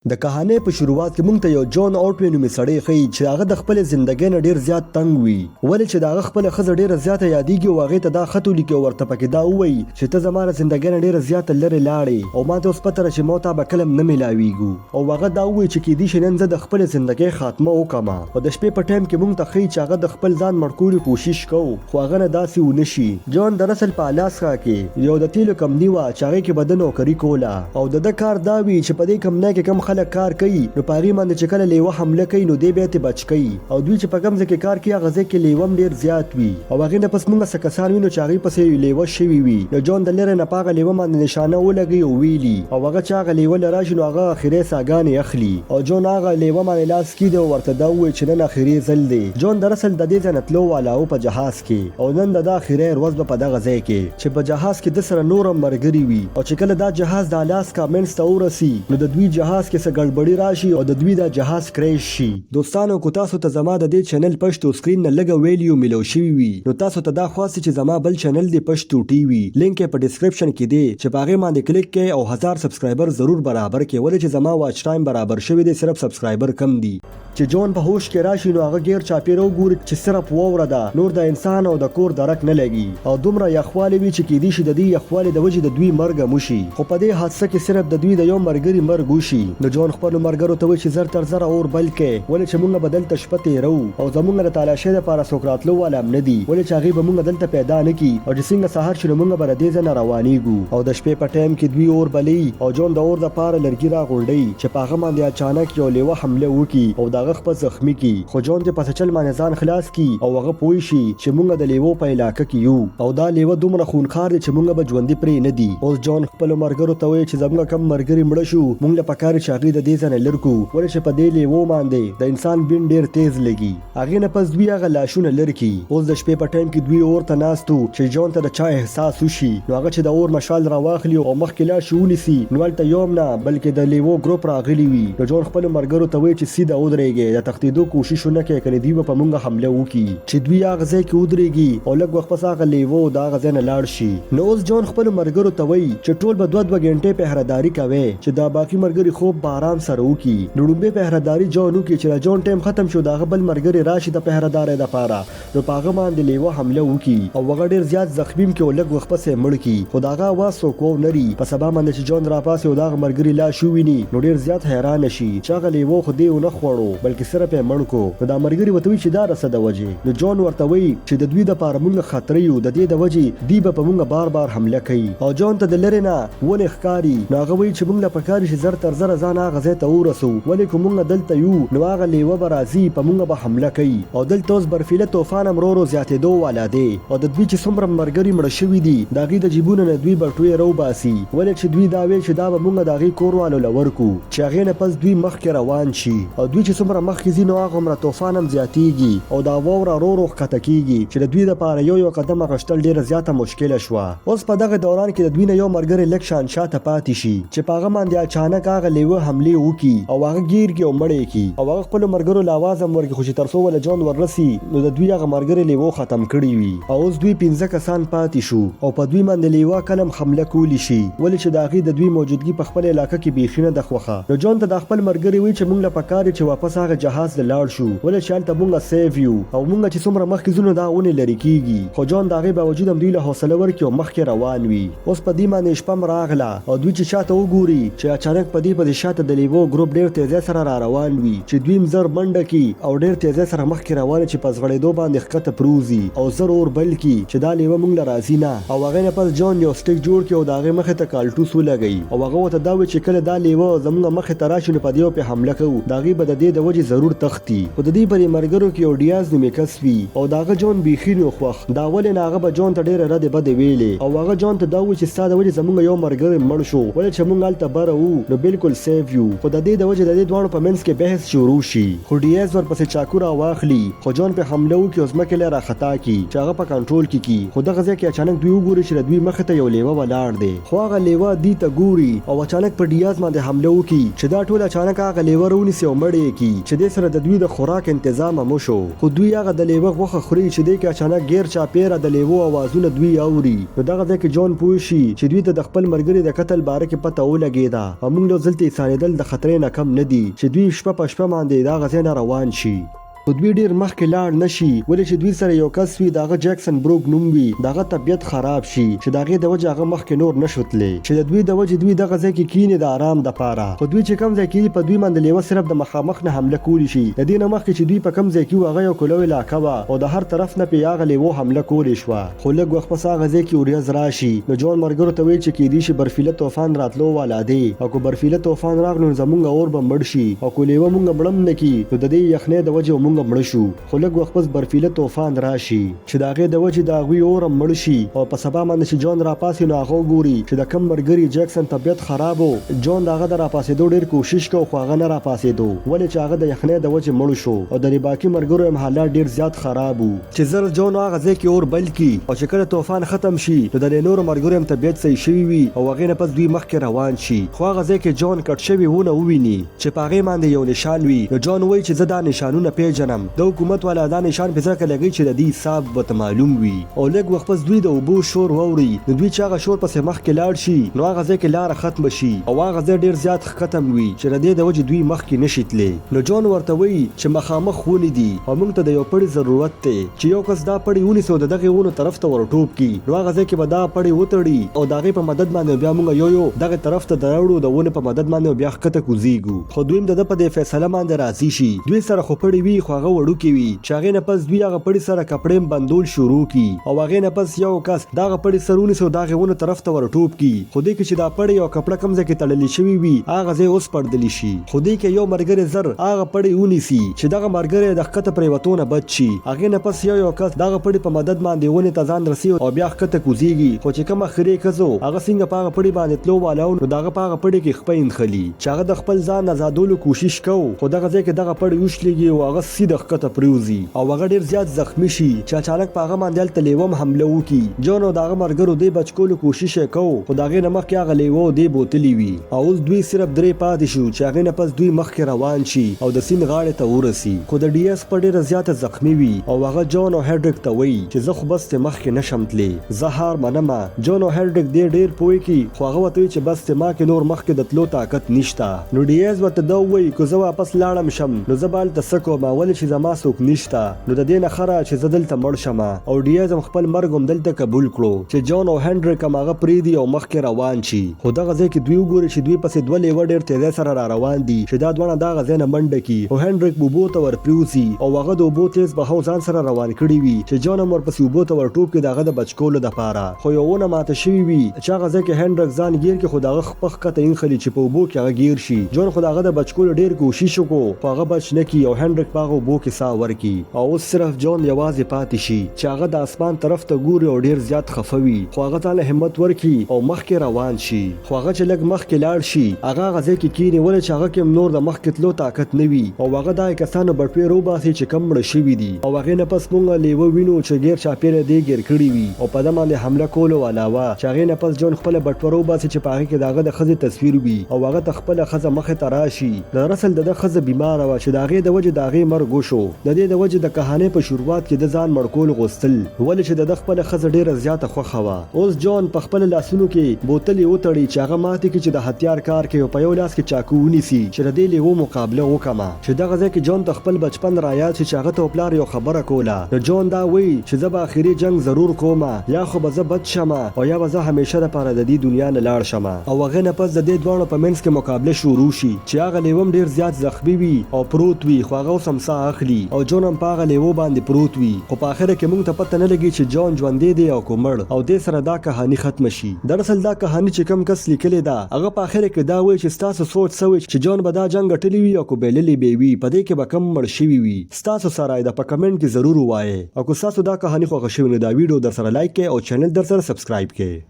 د کہانی په شروعات کې مونږ ته یو جون اوټوي نومي سړی ښیي چې هغه د خپل ژوندګۍ نه ډیر زیات تنګ وي ولې چې د هغه خپل ښځه ډیره زیاته یادېږي او هغې ته دا خط ولیکي او ورته پکې دا ووایي چې ته زما له ژوندګۍ نه ډیره زیاته لرې لاړې او ما ته اوس پته ده چې ما تا به کله نه میلاویږو او هغه دا ووایي چې کیدای شي نن زه د خپل ژوندګۍ خاتمه وکړم او د شپې په ټایم کې مونږ ته ښیي چې هغه د خپل ځان مړ کولو کوشش کوو خو هغه نه داسې ونه شي. جون د رسل په الاسکا کې یو د تیلو کمپنۍ وه چې هغې کې به د نوکري کوله او د ده کار دا وي چې په دې کمپنۍ کې کم خلک کار کوي نو په هغې باندې چې کله لیوه حمله کوي نو دی بیا ترې بچ کوي او دوی چې په کوم ځای کې کار کوي هغه ځای کې لیوه هم ډېر زیات وي او هغې نه پس موږ څه کسان وینو چې هغې پسې لیوه شوي وي نو جون د لرې نه په هغه لیوه باندې نشانه ولګوي او ویلي او هغه چې هغه لیوه له راشي نو هغه اخري ساګانې اخلي او جون هغه لیوه باندې لاس کیږدي او ورته دا ووایي چې نن اخري ځل دی. جون د رسل د دې ځای نه تلو والا و په جهاز کې او نن د ده اخري ورځ به په دغه ځای کې چې په جهاز کې د سره نور هم ملګري وي او چې کله دا جهاز د الاسکا منځ ته ورسي نو د دوی جهاز کې څه ګډوډي راشي او د دوی دا جهاز کریش شي. دوستانو کو تاسو ته زما د دې چینل پښتو سکرین نه لګه ویډیو ملو شوی وي نو تاسو ته دا خواسته چې زما بل چینل دی پښتو ټي وي لینک په ډسکرپشن کې دی چې په هغې باندې کلیک کړئ او 1000 سبسکرایبر ضرور برابر کړئ ولې چې زما واچ ټایم برابر شوی دی صرف سبسکرایبر کم دی. چې جون په هوش کې راشي نو هغه غیر چاپیره وګوري چې صرف واوره ده نور د انسان او د کور درک نه لګي او دومره یخوالی وي چې کیدای شي د دې یخوالي د وجې د دوی مرګ موشي خو په دې حادثه کې صرف د دوی د یو مرګري مرګ وشي. نو جون خپل مرګرو ته وایي چې زر تر زر اور بل کې ولې چې مونږ بدل تشپه تیرو او زمونږ د تالاشۍ لپاره څوک راتلو والا هم نه دي ولې چې هغې به مونږ دلته پیدا نه کي او چې څنګه سهار شي نو مونږ به له دې ځای نه روانېږو او د شپې په ټایم کې دوی اور بلي او جون د اور دپاره لرګي راغونډوي چې په هغه باندې اچانک یو لیوه حمله وکړي او د هغه خپل زخمي کړي خو جون د پس چل باندې ځان خلاص کړي او هغه پوه شي چې مونږ د لیوو په علاقه کې یو او دا لیوه دومره خونخوار دی چې مونږ به ژوندي پرې نه دي. اوس جون خپلو ملګرو ته وایي چې زموږ کم ملګري مړه شو مونږ له پکار چې هغې د دې ځای نه لرې کړو ولې چې په دې لیوو باندې د انسان بین ډېر تیز لګي. هغې نه پس دوی هغه لاشونه لرې کړي. اوس د شپې په ټایم کې دوی اور ته ناست وو چې جون ته د چا احساس وشي نو هغه چې د اور مشال راواخلي او مخکې لاړ شي ونیسي نو هلته یو هم نه بلکې د لیوو ګروپ راغلي وي. نو جون خپلو ملګرو ته وایي چې سیده ودرېږئ د تښتېدو کوشش ونه کوئ کنې دوی به په مونږ حمله وکړي چې دوی هغه ځای کې ودرېږي او لږ وخت پس هغه لیوه د هغه ځای نه لاړ شي. نو اوس جون خپلو ملګرو ته وایي چې ټول به 2 غنټې پهرداري کوئ چې دا باقي ملګري خوب به آرام سره وکړي. نو لومبۍ پهرداري جون وکړي چې د جون ټایم ختم شو د هغه بل ملګري راشي د پهردارۍ دپاره نو په هغه باندې لیوه حمله وکړي او هغه ډېر زیات زخمي هم کړي او لږ وخت پس یې مړ کړي خو د هغه اواز څوک ونري. په سبا باندې چې جون راپاڅي او د هغه ملګري لاش وویني نو ډېر زیات حیرانه شي چې هغه لیوه خو دې ونه خوړو بلکې صرف یې مړ کړو. نو دا ملګري ورته وایي چې دا رسه د وجې نو جون ورته وایي چې د دوی دپاره مونږ خطره یو د دې د وجې دوی به په مونږ بار بار حمله کوي او جون ته د لرې نه ونې ښکاري نو هغه وایي چې مونږ له پکار شي زر تر زره ځان هغه ځای ته ورسو ولې که مونږ دلته یو نو هغه لیوه به راځي په مونږ به حمله کوي او دلته اوس برفیله طوفان هم ورو زیاتېدو والا دی او د دوی چې څومره ملګري مړه شوي دي د هغې د جیبونو نه دوی بټوې راوباسي ولې چې دوی دا ویل چې دا به مونږ د هغې کور والو له ورکو چې هغې نه پس دوی مخکې روان شي او دوی چې څومره مخکې ځي نو هغومره طوفان هم زیاتېږي او دا واوره ورو ورو ښکته کېږي چې د دوی دپاره یو قدم اخیستل ډېره زیاته مشکله شوه. اوس په دغه دوران کې د دوی نه یو ملګری لږ شان شاته پاتې شي چې په هغه باندې اچانک هغه لیوه حملې وکړي او هغه ګیر کړي او مړ یې کړي او هغه خپلو ملګرو له اواز هم ورکړي خو چې تر څو له جون وررسي نو د دوی هغه ملګري لیوه ختم کړي وي او اوس دوی 15 کسان پاتې شو او په دوی باندې لیوه کله هم حمله کولی شي ولې چې د هغې د دوی موجودګي په خپل علاقه کې بیخي نه ده خوښه. نو جون ته د خپل ملګري وایي چې مونږ له پکار چې واپس هغه جهاز ته لاړ شو ولې چې هلته مونږ سیف یو او مونږ چې څومره مخکې ځو نو دا ونې لرې کېږي خو جون د هغې باوجود هم دوی له حوصله ورکړي او مخکې روان وي. اوس په دې باندې شپه هم راغله او دوی چې شاته وګوري چې اچانک په دې شاته د لیوو ګروپ ډېر تیزۍ سره را روان وي چې دوی هم زر منډه کړي او ډېر تیزۍ سره مخکې روان چې په ځغړېدو باندې ښکته پروزي او زر اور بل کړي چې دا لیوه مونږ له راځي نه او هغې نه پس جون یو سټیک جوړ کړي او د هغې مخې ته کالټوس ولګوي او هغه ورته دا وایي چې کله دا لیوه زموږ مخې ته راشي نو په دې پې حمله کوو د هغې به د دې د وجې ضرور تښتي خو د دې په دې ملګرو کې یو ډیاز نومې کس وي او د هغه جون بیخي نه خوښ دا ولې نه هغه به جون ته ډېرې ردې بدې ویلې او هغه جون ته دا وایي چې ستا د وجې زموږ یو ملګری مړ شو ولې چې موږ هلته بره وو نو بلکل سیف یو خو د دې د وجې د دې دواړو په منځ کې بحث شروع شي خو ډیاز ورپسې چاقو راواخلي خو جون پې حمله وکړي او ځمکې له راخطا کړي چې هغه په کنټرول کې کړي خو دغه ځای کې اچانک دوی وګوري چې د دوی مخې ته یو لیوه ولاړ دی خو هغه لیوه دوی ته ګوري او اچانک په ډیاز باندې حمله وکړي چې دا ټول اچانک هغه لیوه راونیسي او مړ یې کړي چې د سره د دوی د خوراک تنظیم هم وشو. خو دوی هغه د لیوه غوښه خوري چې دی کې اچانک غیر چاپیره د لیوو اوازونه دوی اوري. نو دغه ځای کې جون پوه شي چې دوی ته د خپل مرګري د قتل باره کې پته ولګېده او موږ له ځلته ایسانېدل د خطرې نه کم نه دي چې دوی شپه په شپه باندې دغه ځای نه روان شي. خو دوی ډیر مخکې لاړ نشي ولې چې دوی سره یو کس وي دغه جیکسن بروک نوم وي دغه طبیعت خراب شي چې دغه د وجه هغه مخکې نور نشوتلې چې د دوی د وجه دوی دغه ځای کې کینې د آرام د پاره. خو دوی چې کم ځای کې په دوی باندې لیوه صرف د مخامخ نه حمله کولی شي د دې نه مخکې چې دوی په کم ځای کې هغه یو کلو علاقه وه او د هر طرف نه پې هغه لیوه حمله کولی شوه. خو لږ وخت پس هغه ځای کې وریځ راشي نو جون ملګرو ته وایي چې کیدای شي برفیله طوفان راتلو والا دی او که برفیله طوفان راغلو نو زمونږ اور به مړ شي او که لیوه مونږ مړم نه کي نو د دې یخنۍ د وجې مونږ مړه شو. خو لږ وخت پس برفیله طوفان راشي چې د هغې د وجې د هغوی اور هم مړ شي او په سبا باندې چې جون راپاسي نو هغه وګوري چې د کم ملګري جیکسن طبیعت خراب و. جون د هغه د راپاسېدو ډېر کوشش کو خو هغه نه راپاسېدو ولې چې هغه د یخنۍ د وجې مړ شو او د باقي ملګرو هم حالات ډېر زیات خراب و چې زر جون هغه ځای کې اور بل کي او چې کله طوفان ختم شي نو د نورو ملګرو هم طبیعت صحیح شوي وي او هغې نه پس دوی مخکې روان شي. خو هغه ځای کې جون کټ شوي ونه وویني چې په هغې باندې یو نشان وي نو جون وایي چې زه دا نشانونه پیژنم د حکومت والا دا نشان په ځکه لګي چې د دې حساب ورته معلوم وي. او لږ وخت پس دوی د اوبو شور واوري نو دوی چې هغه شور پسې مخکې لاړ شي نو هغه ځای کې لاره ختم شي او هغه ځای ډېر زیات ختم وي چې د دې د وجې دوی مخکې نشي تللی. نو جون ورته وایي چې مخامخ ونې دي او موږ ته د یو پړي ضرورت دی چې یو کس دا پړي ونیسو د دغې ونو طرف ته ورټوپ کي نو هغه ځای کې به دا پړي وتړي او د هغې په مدد باندې بیا موږ یو دغې طرف ته دراوړو د ونې په مدد باندې بیا ښکته کوزیږو. خو دوی هم د ده په دې فیصله باندې راضي شي. دوی سره خو پړي وي خو هغه وړوکې وي چې هغې نه پس دوی هغه پړي سره کپړې بندول شروع کی او هغې نه پس یو کس دغه پړي سر ونیسو دغې ونو طرف ته ورټوپ کی. خو دې کې چې دا پړي او کپړه کوم ځای کې تړلې شوي وي هغه ځای اوس پړدلی شي. خو دې کې یو ملګری زر هغه پړي ونیسي چې دغه ملګری د ښکته پرېوتو نه بچ شي. هغې نه پس یو کس دغه پړي په مدد باندې ونې ته ځان رسي او بیا ښکته کوزیږي. خو چې کوم اخري کس و هغه څنګه په هغه پړي باندې تلو والاو نو دغه په هغه پړي کې خپه انخلي چې هغه د خپل ځان آزادولو کوشش کو خو دغه ځای کې دغه پړي وشلېږي او هغه سیده ښکته پریوځي او هغه ډېر زیات زخمی شي چې اچانک په هغه باندې هلته لیوه هم حمله وکړي. جون او د هغه ملګرو دې بچ کولو کوشش یې کو خو د هغې نه مخکې هغه لیوه دې بوتلي وي او اوس دوی صرف درې پاتې شو چې هغې نه پس دوی مخکې روان شي او د سیند غاړې ته ورسي. خو د ډي اس په ډېره زیاته زخمی وي او هغه جون او هیډریک ته وایي چې زه خو بس ترې مخکې نشم تللی زه هار منمه. جون او هیډریک دې ډېر پوه کړي خو هغه ورته وایي چې بس ترې ما کې نور مخکې د تلو طاقت نشته. نو ډي اس ورته دا وایي که زه واپس لاړم شم نو زه به هلته څه کوم ولې چې زما څوک نشته نو د دې نه ښه چې زه دلته مړ شم. او ډیاز هم خپل مرګ هم دلته قبول کړو چې جون او هنډریک هم هغه پرېږدي او مخکې روان شي. خو دغه ځای کې دوی وګوري چې دوی پسې دوه لیوه ډېر تیزۍ سره را روان دي چې دا دواړه دغه ځای نه منډه کي او هنډریک به اوبو ته ورپریوځي او هغه د اوبو تیز بهاو ځان سره روان کړي وي چې جون هم ورپسې اوبو ته ورټوپ کړي د هغه د بچ کولو دپاره. خو یو ونه ماته شوي وي چې هغه ځای کې هنډریک ځان ګیر کړي خو د هغه خپه ښکته انخلي چې په اوبو کې هغه ګیر شي. جون خو د هغه د بچ کولو ډېر کوشش وکړو خو هغه بچ نه کي او هنډریک په هغه اوبو کې ساه ورکړي او اوس صرف جون یوازې پاتې شي چې هغه د اسمان طرف ته ګوري او ډیر زیات خفه وي خو هغه ته همت ورکړي او مخکې روان شي. خو هغه چې لږ مخکې لاړ شي هغه ځای کې کینی ولې چې هغه کې نور د مخکې تلو طاقت نه وي او هغه دای کسانو بټوې روباسي چې کم مړه شوي دي او هغې نه پس مونږ لیوه وینو چې غیر چاپیره دی ګیر کړي وي او په ده باندې حمله کولو علاوه چې هغې نه پس جون خپله بټوه روباسي چې په هغې کې د هغه د ښځې تصویر وي او هغه ته خپله ښځه مخې ته راشي. د رسل د ده ښځه بیماره وه چې د هغې د وجې د هغې مرګ وشو. د دې د وجې د کهانۍ په شروعات کې د ځان مړ کول غوښتل ولې چې د ده خپله ښځه ډېره زیاته خوښه وه. اوس جون په خپل لاسونو کې بوتلې وتړي چې هغه ماتې کړي چې د هتیار کار کوي او په یو لاس کې چاقو ونیسي چې د دې لیوو مقابله وکړمه چې دغه ځای کې جون ته خپل بچپن رایاد شي چې هغه ته پلار یو خبره کوله. نو جون دا وایي چې زه به آخري جنګ ضرور کومه یا خو به زه بد شم او یا به زه همیشه دپاره د دې دنیا نه لاړ شم او هغې نه پس د دې دواړو په منځ کې مقابله شروع شي چې هغه لیوه هم ډېر زیات زخمي وي او پروت وي خو هغه اوس هم ساه اخلي او جون هم په هغه لیوه باندې پروت وي. خو په آخره کې موږ ته پته نه لګي چې جون ژوندی دی او که مړ او دې سره دا کهاني ختمه شي. دراصل دا کهاني چې کوم کس لیکلې ده هغه په آخره کې دا وایي چې ستاسو سوچ څه وي چې جون به دا جنګ ګټلی وي او که بایللی به وي په دې کې به کم مړ شوي وي. ستاسو سره یې په کمنټ کې ضرور ووایئ او که ستاسو دا کهاني خوښه شوې نو دا ویډیو در سره لایک کړئ او چینل در سره سبسکرایب کړئ.